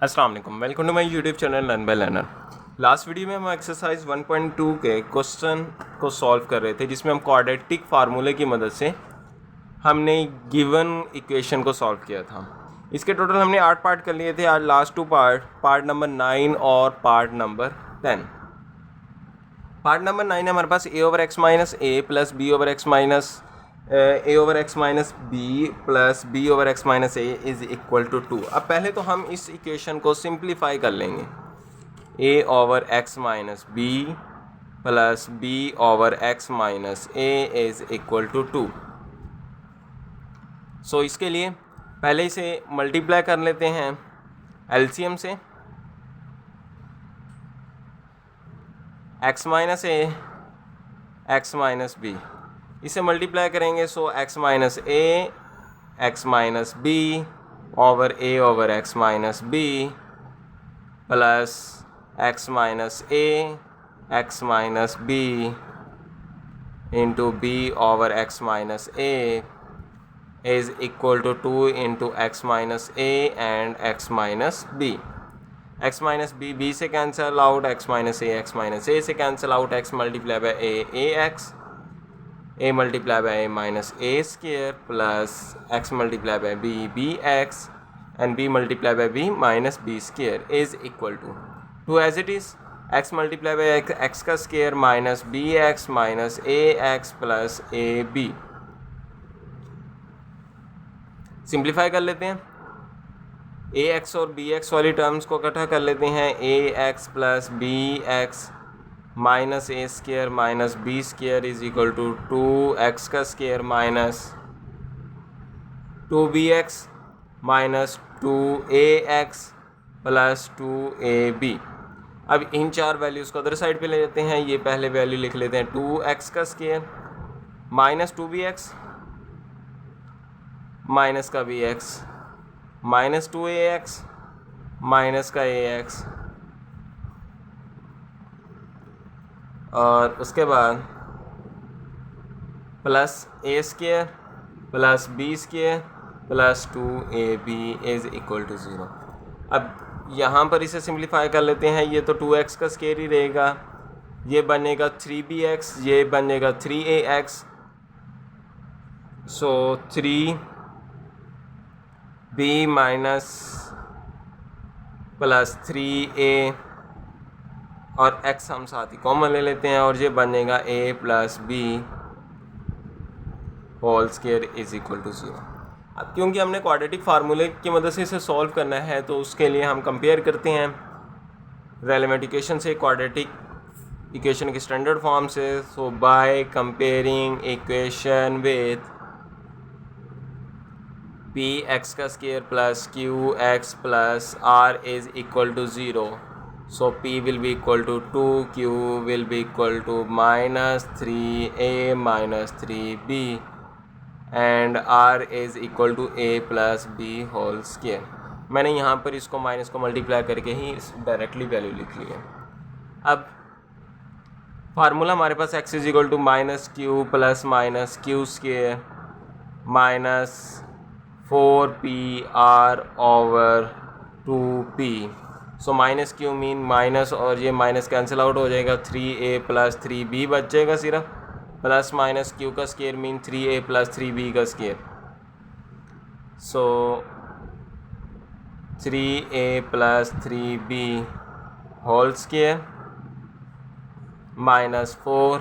अस्सलाम वालेकुम, welcome to my YouTube channel learn by learner. Last video में हम एक्सरसाइज 1.2 के क्वेश्चन को सॉल्व कर रहे थे, जिसमें हम क्वाड्रेटिक फार्मूले की मदद से हमने गिवन इक्वेशन को सॉल्व किया था। इसके टोटल हमने 8 पार्ट कर लिए थे। आज लास्ट 2 पार्ट नंबर 9 और पार्ट नंबर 10। पार्ट नंबर 9 है हमारे पास a over x minus a plus b over x minus a over x minus B plus b over x minus a is equal to 2। अब पहले तो हम इस equation को सिंप्लीफाई कर लेंगे। a over x minus B plus b over x minus a is equal to 2। So इसके लिए पहले इसे मल्टीप्लाई कर लेते हैं एलसीएम से। x minus a x minus b, इसे मल्टीप्लाई करेंगे so x minus a x minus b over x minus B plus x minus a x minus b into b over x minus a is equal to 2 into x minus a and x minus b. X minus b से cancel out, x minus a से cancel out, x multiply by a x, a multiplied by a minus a square plus x multiplied by b x and b multiplied by b minus b square is equal to 2 as it is x multiplied by x का square minus bx minus ax plus ab। Simplify कर लेते हैं। ax और bx वाली terms को इकट्ठा कर लेते हैं। ax plus bx minus a square minus b square is equal to 2x का square minus 2bx minus 2ax plus 2ab। अब इन चार वैल्यूज़ को अदर साइड पे ले लेते हैं। ये पहले वैल्यू लिख लेते हैं 2x का स्केयर माइनस 2bx माइनस का bx माइनस 2ax माइनस का ax और उसके बाद plus a square plus b square plus 2ab is equal to 0। अब यहाँ पर इसे सिंप्लीफाई कर लेते हैं। ये तो 2x का स्केयर ही रहेगा, ये बनेगा 3bx, ये बनेगा 3ax, सो 3b माइनस प्लस 3a और x हम साथ ही कॉमन ले लेते हैं और ये बनेगा a plus b whole square is equal to 0। अब क्योंकि हमने क्वाड्रेटिक फार्मूले की मदद से इसे सॉल्व करना है, तो उसके लिए हम कंपेयर करते हैं रेलेवेंट इक्वेशन से क्वाड्रेटिक इक्वेशन की स्टैंडर्ड फॉर्म से। So by comparing equation with P X का square plus Q X plus R is equal to 0। So P will be equal to 2, Q will be equal to minus 3A minus 3B and R is equal to A plus B whole square। मैंने यहाँ पर इसको minus को multiply करके ही directly value लिख ली है। अब formula हमारे पास x is equal to minus q plus minus q square minus 4PR over 2P। So minus q mean minus और ये माइनस कैंसिल आउट हो जाएगा, 3a प्लस 3b बच जाएगा सिर्फ, प्लस माइनस क्यू का square mean 3a plus 3b का square, so 3a plus 3b whole square minus 4,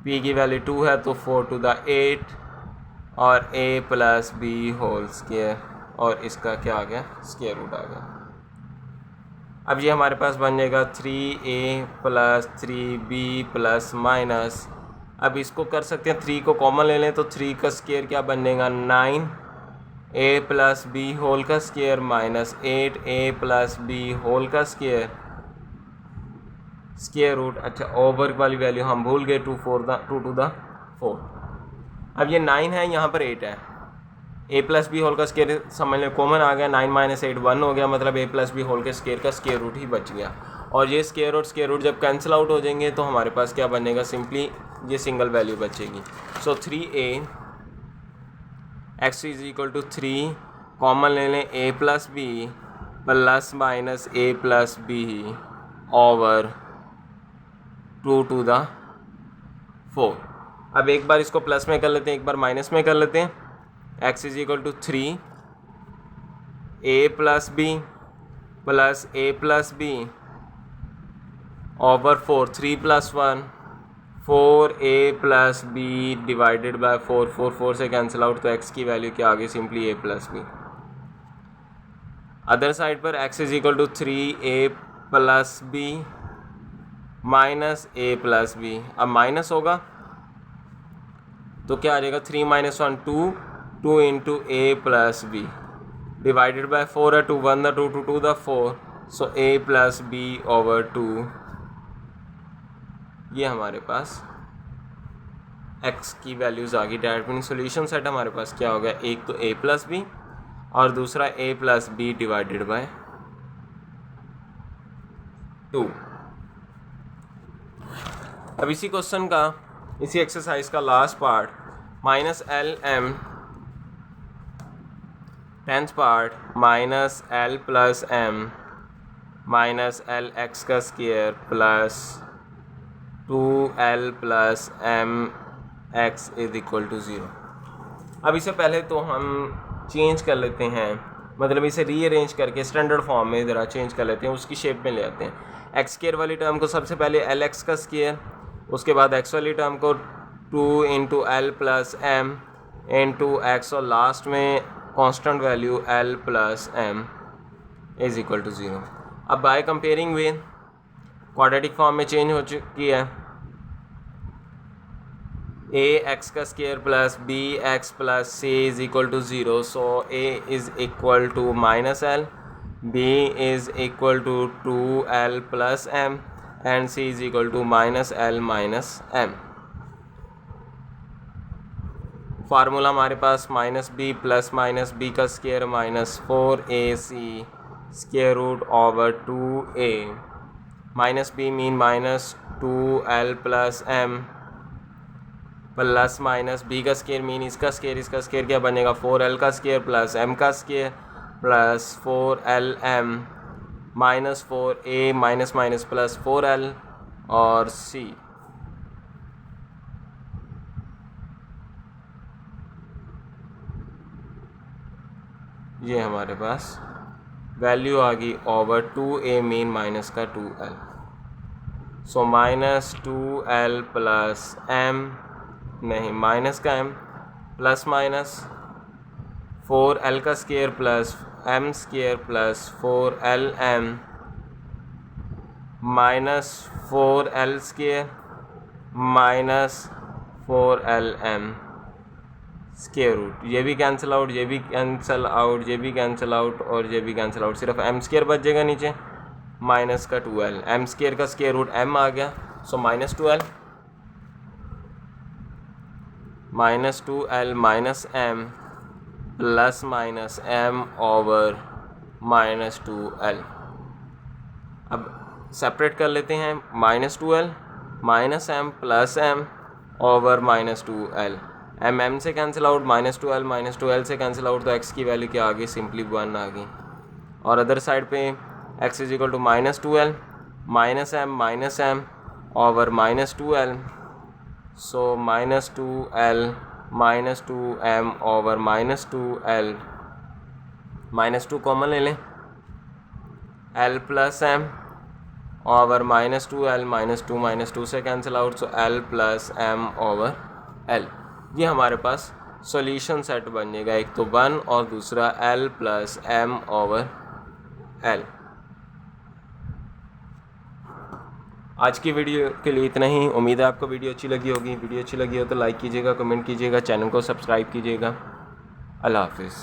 p की वैल्यू 2 है तो 4 टू द 8 और a plus b whole square और इसका क्या आ गया, स्केयर रूट आ गया। अब ये हमारे पास बन जाएगा 3a plus 3b plus minus, अब इसको कर सकते हैं 3 को कॉमन ले लें तो 3 का स्केयर क्या बन जाएगा 9a प्लस b होल का square minus 8a plus b whole का स्केयर रूट। अच्छा, ओवर वाली वैल्यू हम भूल गए, 2 टू द 4। अब ये 9 है, यहाँ पर 8 है, a प्लस बी होल का स्केयर समझ लो कॉमन आ गया, 9 माइनस 8 1 हो गया, मतलब a प्लस बी होल के स्केयर का स्केयर रूट ही बच गया। और ये स्केयर रूट जब कैंसिल आउट हो जाएंगे तो हमारे पास क्या बनेगा, सिंपली ये सिंगल वैल्यू बचेगी। So 3a x is equal to 3 common ले लें a plus b plus minus a plus b over 2 to the 4। अब एक बार इसको प्लस में कर लेते हैं, एक बार माइनस में कर लेते हैं। x is equal to 3 a plus b plus a plus b over 4, 3 plus 1 4a plus B divided by 4, 4 से कैंसिल आउट, तो x की वैल्यू क्या आ गई, simply a plus b. Other side पर x is equal to 3a plus b minus a plus b. अब minus होगा तो क्या आ जाएगा, 3 minus 1 2, 2 into a plus B divided by 4 है, 2 1 द 2 2 2 द 4, so a plus b over 2। ये हमारे पास x की वैल्यूज़ आ गई। डायरेक्ट मीनिंग सोल्यूशन सेट हमारे पास क्या हो गया, एक तो a प्लस बी और दूसरा a plus B divided by 2। अब इसी क्वेश्चन का, इसी एक्सरसाइज का last part, minus L M 10th part minus L plus M minus L X का square plus 2l plus M X is equal to 0। अब इसे पहले तो हम चेंज कर लेते हैं, मतलब इसे रीअरेंज करके स्टैंडर्ड फॉर्म में ज़रा चेंज कर लेते हैं, उसकी शेप में ले आते हैं। एक्स स्क्वायर वाली टर्म को सबसे पहले एल एक्स का स्क्वायर, उसके बाद एक्स वाली टर्म को 2 into l plus m into x, और लास्ट में constant value l plus m is equal to 0। अब by comparing with quadratic form में चेंज हो चुकी है, ए एक्स का square plus b x plus c is equal to 0, so a is equal to minus l, b is equal to 2l plus m and c is equal to minus l minus m. Formula हमारे पास minus B plus minus B का square minus 4ac square root over 2a, minus B mean minus 2l plus M plus minus B का square mean इसका square क्या बनेगा, 4l का square plus m का square plus 4lm minus 4a minus minus plus 4l और c। ये हमारे पास value आ गई ओवर 2a मीन माइनस का 2l, so minus 2l plus m नहीं माइनस का m प्लस माइनस 4l का square plus m square plus 4lm minus 4l square minus 4lm square root, ये भी कैंसिल आउट, ये भी cancel out, ये भी कैंसिल आउट और ये भी कैंसिल आउट, सिर्फ m स्क्वायर बच जाएगा नीचे माइनस का 2l, m स्क्वायर का स्क्वायर रूट m आ गया, सो minus 2l minus m plus minus m over minus 2l। अब सेपरेट कर लेते हैं, minus 2l minus m plus m over minus 2l, m से कैंसिल आउट, माइनस 2l से cancel out, तो x की value क्या आ गई, सिंपली 1 आ गई। और अदर साइड पे x is equal to minus 2l minus m over minus 2l, so minus 2l minus 2m over minus 2l, minus 2 common ले लें, l plus m over minus 2l minus 2 से cancel out, so l plus m over l। ये हमारे पास solution set बन जाएगा, एक तो 1 और दूसरा l plus m over l। आज की वीडियो के लिए इतना ही। उम्मीद है आपको वीडियो अच्छी लगी होगी। वीडियो अच्छी लगी हो तो लाइक कीजिएगा, कमेंट कीजिएगा, चैनल को सब्सक्राइब कीजिएगा। अल्लाह हाफिज़।